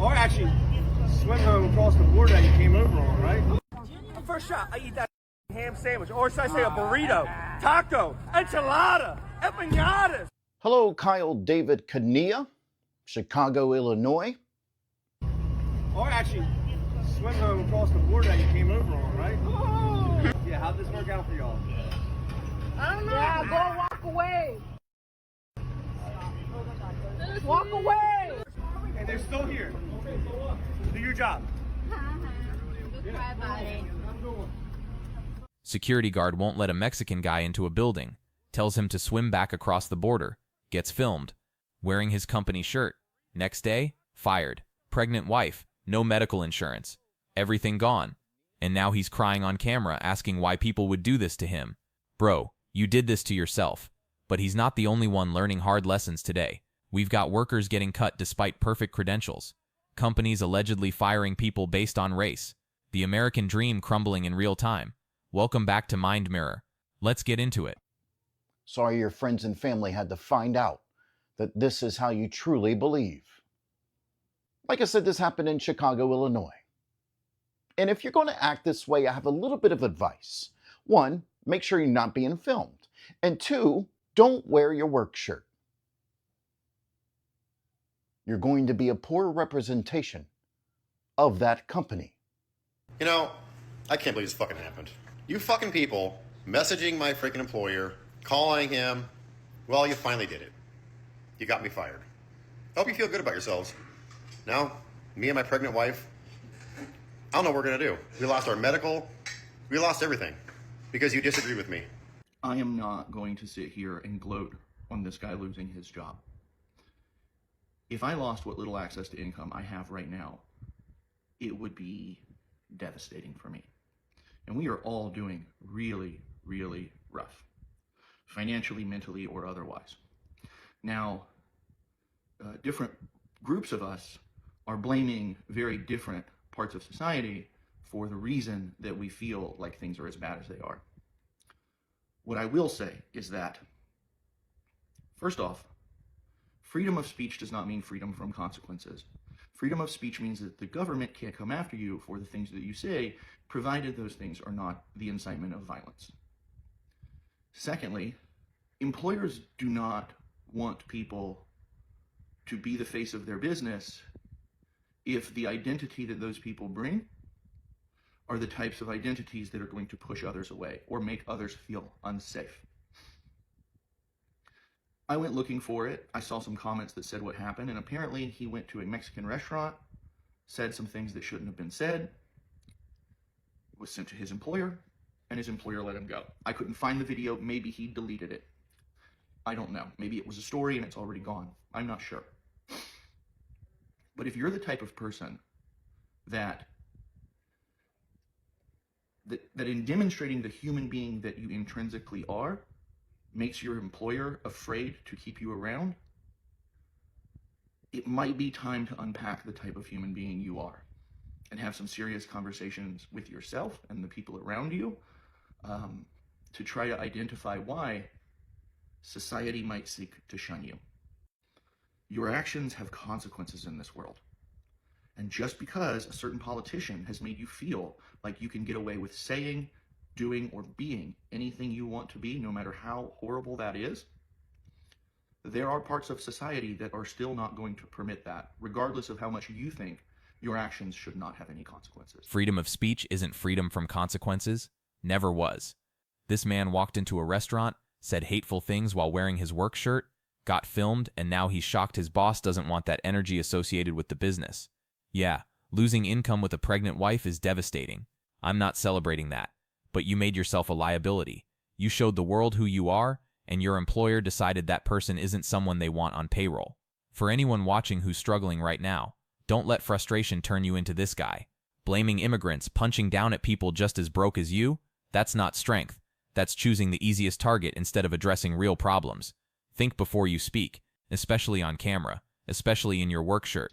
Or actually swim home across the border that you came over on, right? First shot, I eat that ham sandwich, or should I say a burrito, taco, enchilada, empanadas. Hello, Kyle David Kania, Chicago, Illinois. Or actually swim home across the border that you came over on, right? Yeah, how'd this work out for y'all? I don't know. Yeah, go walk away. Walk away. And they're still here. Do your job. Security guard won't let a Mexican guy into a building, tells him to swim back across the border, gets filmed, wearing his company shirt. Next day, fired. Pregnant wife, no medical insurance. Everything gone. And now he's crying on camera asking why people would do this to him. Bro, you did this to yourself. But he's not the only one learning hard lessons today. We've got workers getting cut despite perfect credentials. Companies allegedly firing people based on race. The American dream crumbling in real time. Welcome back to Mind Mirror. Let's get into it. Sorry your friends and family had to find out that this is how you truly believe. Like I said, this happened in Chicago, Illinois. And if you're going to act this way, I have a little bit of advice. One, make sure you're not being filmed. And two, don't wear your work shirt. You're going to be a poor representation of that company. You know, I can't believe this fucking happened. You fucking people messaging my freaking employer, calling him. Well, you finally did it. You got me fired. I hope you feel good about yourselves. Now, me and my pregnant wife, I don't know what we're going to do. We lost our medical. We lost everything because you disagree with me. I am not going to sit here and gloat on this guy losing his job. If I lost what little access to income I have right now, it would be devastating for me. And we are all doing really, really rough, financially, mentally, or otherwise. Now, different groups of us are blaming very different parts of society for the reason that we feel like things are as bad as they are. What I will say is that, first off, freedom of speech does not mean freedom from consequences. Freedom of speech means that the government can't come after you for the things that you say, provided those things are not the incitement of violence. Secondly, employers do not want people to be the face of their business if the identity that those people bring are the types of identities that are going to push others away or make others feel unsafe. I went looking for it. I saw some comments that said what happened, and apparently he went to a Mexican restaurant, said some things that shouldn't have been said, was sent to his employer, and his employer let him go. I couldn't find the video. Maybe he deleted it. I don't know. Maybe it was a story and it's already gone. I'm not sure. But if you're the type of person that in demonstrating the human being that you intrinsically are makes your employer afraid to keep you around, it might be time to unpack the type of human being you are and have some serious conversations with yourself and the people around you to try to identify why society might seek to shun you. Your actions have consequences in this world. And just because a certain politician has made you feel like you can get away with saying, doing, or being anything you want to be, no matter how horrible that is, there are parts of society that are still not going to permit that, regardless of how much you think your actions should not have any consequences. Freedom of speech isn't freedom from consequences. Never was. This man walked into a restaurant, said hateful things while wearing his work shirt, got filmed, and now he's shocked his boss doesn't want that energy associated with the business. Yeah, losing income with a pregnant wife is devastating. I'm not celebrating that. But you made yourself a liability. You showed the world who you are, and your employer decided that person isn't someone they want on payroll. For anyone watching who's struggling right now, don't let frustration turn you into this guy. Blaming immigrants, punching down at people just as broke as you, that's not strength. That's choosing the easiest target instead of addressing real problems. Think before you speak, especially on camera, especially in your work shirt.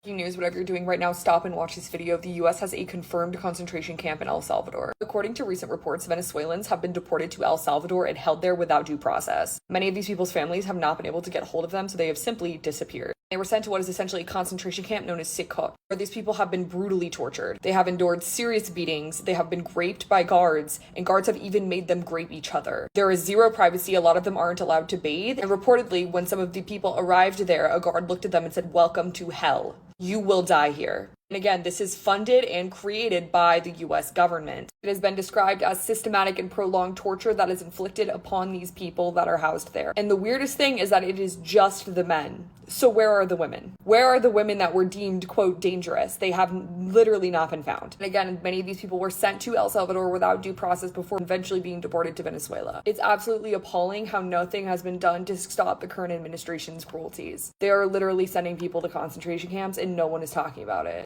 Breaking news, whatever you're doing right now, stop and watch this video. The US has a confirmed concentration camp in El Salvador. According to recent reports, Venezuelans have been deported to El Salvador and held there without due process. Many of these people's families have not been able to get hold of them, so they have simply disappeared. They were sent to what is essentially a concentration camp known as Sikhot, where these people have been brutally tortured. They have endured serious beatings, they have been raped by guards, and guards have even made them grape each other. There is zero privacy, a lot of them aren't allowed to bathe, and reportedly, when some of the people arrived there, a guard looked at them and said, "Welcome to hell. You will die here." And again, this is funded and created by the US government. It has been described as systematic and prolonged torture that is inflicted upon these people that are housed there. And the weirdest thing is that it is just the men. So where are the women? Where are the women that were deemed, quote, dangerous? They have literally not been found. And again, many of these people were sent to El Salvador without due process before eventually being deported to Venezuela. It's absolutely appalling how nothing has been done to stop the current administration's cruelties. They are literally sending people to concentration camps and no one is talking about it.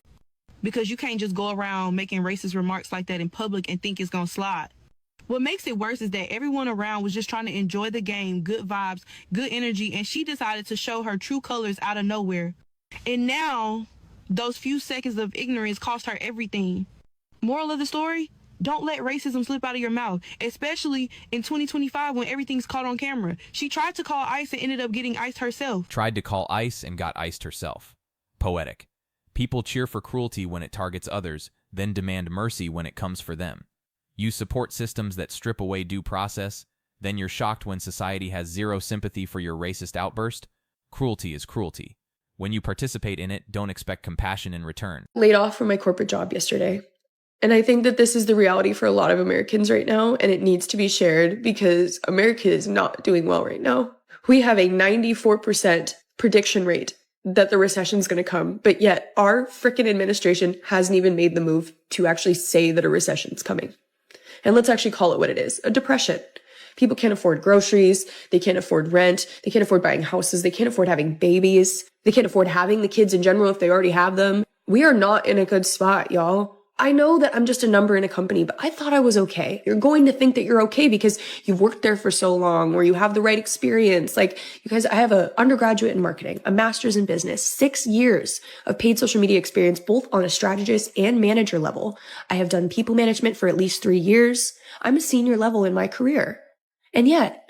Because you can't just go around making racist remarks like that in public and think it's gonna slide. What makes it worse is that everyone around was just trying to enjoy the game, good vibes, good energy, and she decided to show her true colors out of nowhere. And now, those few seconds of ignorance cost her everything. Moral of the story? Don't let racism slip out of your mouth, especially in 2025 when everything's caught on camera. She tried to call ICE and ended up getting iced herself. Tried to call ICE and got iced herself. Poetic. People cheer for cruelty when it targets others, then demand mercy when it comes for them. You support systems that strip away due process, then you're shocked when society has zero sympathy for your racist outburst. Cruelty is cruelty. When you participate in it, don't expect compassion in return. Laid off from my corporate job yesterday. And I think that this is the reality for a lot of Americans right now, and it needs to be shared because America is not doing well right now. We have a 94% prediction rate that the recession is going to come, but yet our frickin' administration hasn't even made the move to actually say that a recession is coming. And let's actually call it what it is, a depression. People can't afford groceries, they can't afford rent, they can't afford buying houses, they can't afford having babies, they can't afford having the kids in general if they already have them. We are not in a good spot, y'all. I know that I'm just a number in a company, but I thought I was okay. You're going to think that you're okay because you've worked there for so long or you have the right experience. Like, you guys, I have an undergraduate in marketing, a master's in business, 6 years of paid social media experience, both on a strategist and manager level. I have done people management for at least 3 years. I'm a senior level in my career. And yet,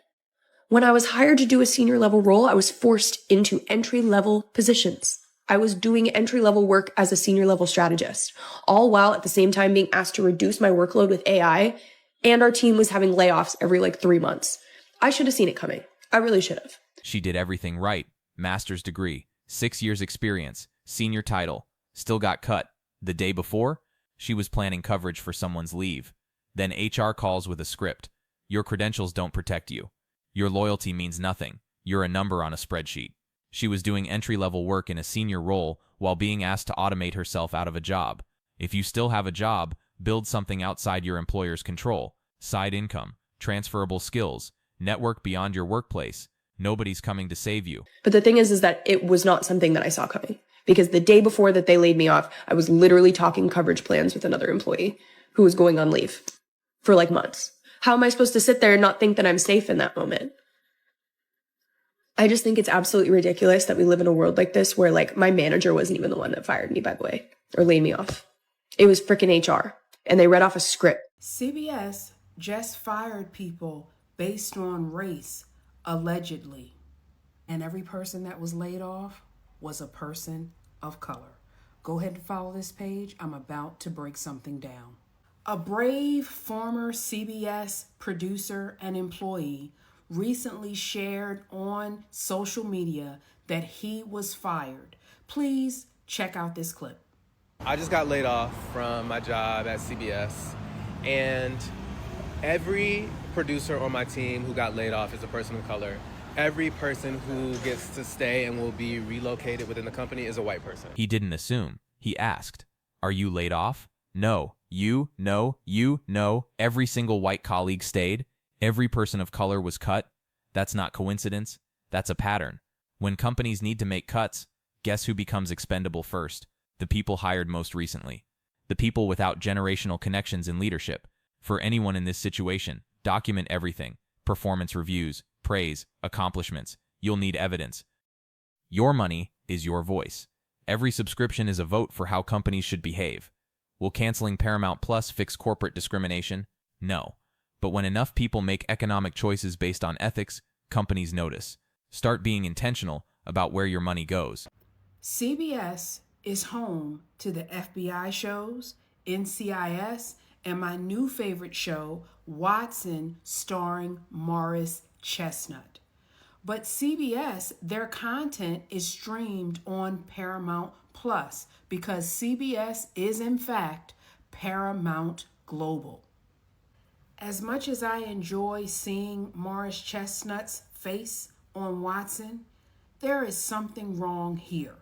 when I was hired to do a senior level role, I was forced into entry level positions. I was doing entry-level work as a senior-level strategist, all while at the same time being asked to reduce my workload with AI, and our team was having layoffs every 3 months. I should have seen it coming. I really should have. She did everything right. Master's degree, 6 years experience, senior title, still got cut. The day before, she was planning coverage for someone's leave. Then HR calls with a script. Your credentials don't protect you. Your loyalty means nothing. You're a number on a spreadsheet. She was doing entry-level work in a senior role while being asked to automate herself out of a job. If you still have a job, build something outside your employer's control. Side income, transferable skills, network beyond your workplace. Nobody's coming to save you. But the thing is that it was not something that I saw coming. Because the day before that they laid me off, I was literally talking coverage plans with another employee who was going on leave for months. How am I supposed to sit there and not think that I'm safe in that moment? I just think it's absolutely ridiculous that we live in a world like this where my manager wasn't even the one that fired me, by the way, or laid me off. It was frickin' HR, and they read off a script. CBS just fired people based on race, allegedly. And every person that was laid off was a person of color. Go ahead and follow this page. I'm about to break something down. A brave former CBS producer and employee recently shared on social media that he was fired. Please check out this clip. I just got laid off from my job at CBS, and every producer on my team who got laid off is a person of color. Every person who gets to stay and will be relocated within the company is a white person. He didn't assume. He asked, "Are you laid off?" No. You? No. You? No. Every single white colleague stayed. Every person of color was cut. That's not coincidence. That's a pattern. When companies need to make cuts, guess who becomes expendable first? The people hired most recently. The people without generational connections in leadership. For anyone in this situation, document everything. Performance reviews, praise, accomplishments. You'll need evidence. Your money is your voice. Every subscription is a vote for how companies should behave. Will canceling Paramount Plus fix corporate discrimination? No. But when enough people make economic choices based on ethics, companies notice. Start being intentional about where your money goes. CBS is home to the FBI shows, NCIS, and my new favorite show, Watson, starring Morris Chestnut. But CBS, their content is streamed on Paramount Plus because CBS is in fact Paramount Global. As much as I enjoy seeing Morris Chestnut's face on Watson, there is something wrong here.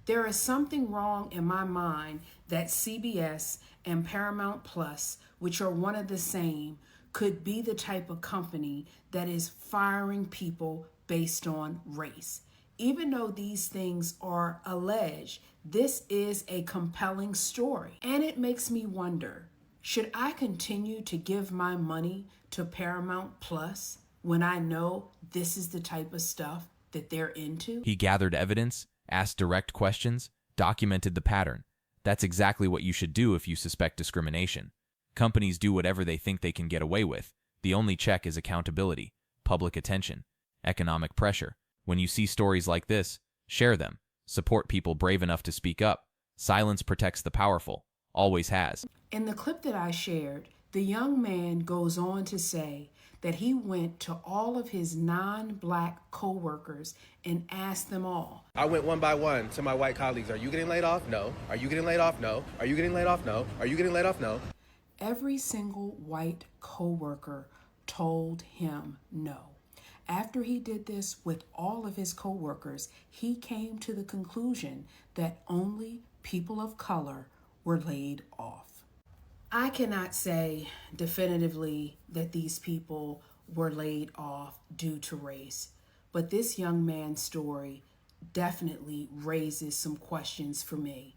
There is something wrong in my mind that CBS and Paramount Plus, which are one of the same, could be the type of company that is firing people based on race. Even though these things are alleged, this is a compelling story. And it makes me wonder, should I continue to give my money to Paramount Plus when I know this is the type of stuff that they're into? He gathered evidence, asked direct questions, documented the pattern. That's exactly what you should do if you suspect discrimination. Companies do whatever they think they can get away with. The only check is accountability, public attention, economic pressure. When you see stories like this, share them. Support people brave enough to speak up. Silence protects the powerful. Always has. In the clip that I shared, the young man goes on to say that he went to all of his non-black co-workers and asked them all. I went one by one to my white colleagues. Are you getting laid off? No. Are you getting laid off? No. Are you getting laid off? No. Are you getting laid off? No. Every single white co-worker told him no. After he did this with all of his co-workers, he came to the conclusion that only people of color were laid off. I cannot say definitively that these people were laid off due to race, but this young man's story definitely raises some questions for me.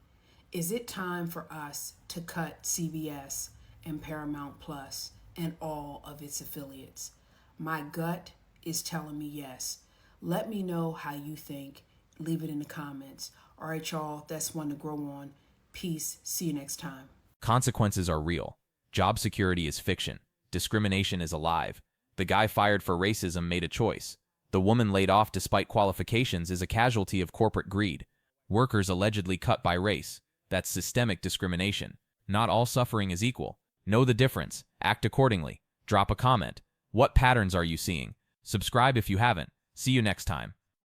Is it time for us to cut CBS and Paramount Plus and all of its affiliates? My gut is telling me yes. Let me know how you think. Leave it in the comments. All right, y'all, that's one to grow on. Peace. See you next time. Consequences are real. Job security is fiction. Discrimination is alive. The guy fired for racism made a choice. The woman laid off despite qualifications is a casualty of corporate greed. Workers allegedly cut by race. That's systemic discrimination. Not all suffering is equal. Know the difference. Act accordingly. Drop a comment. What patterns are you seeing? Subscribe if you haven't. See you next time.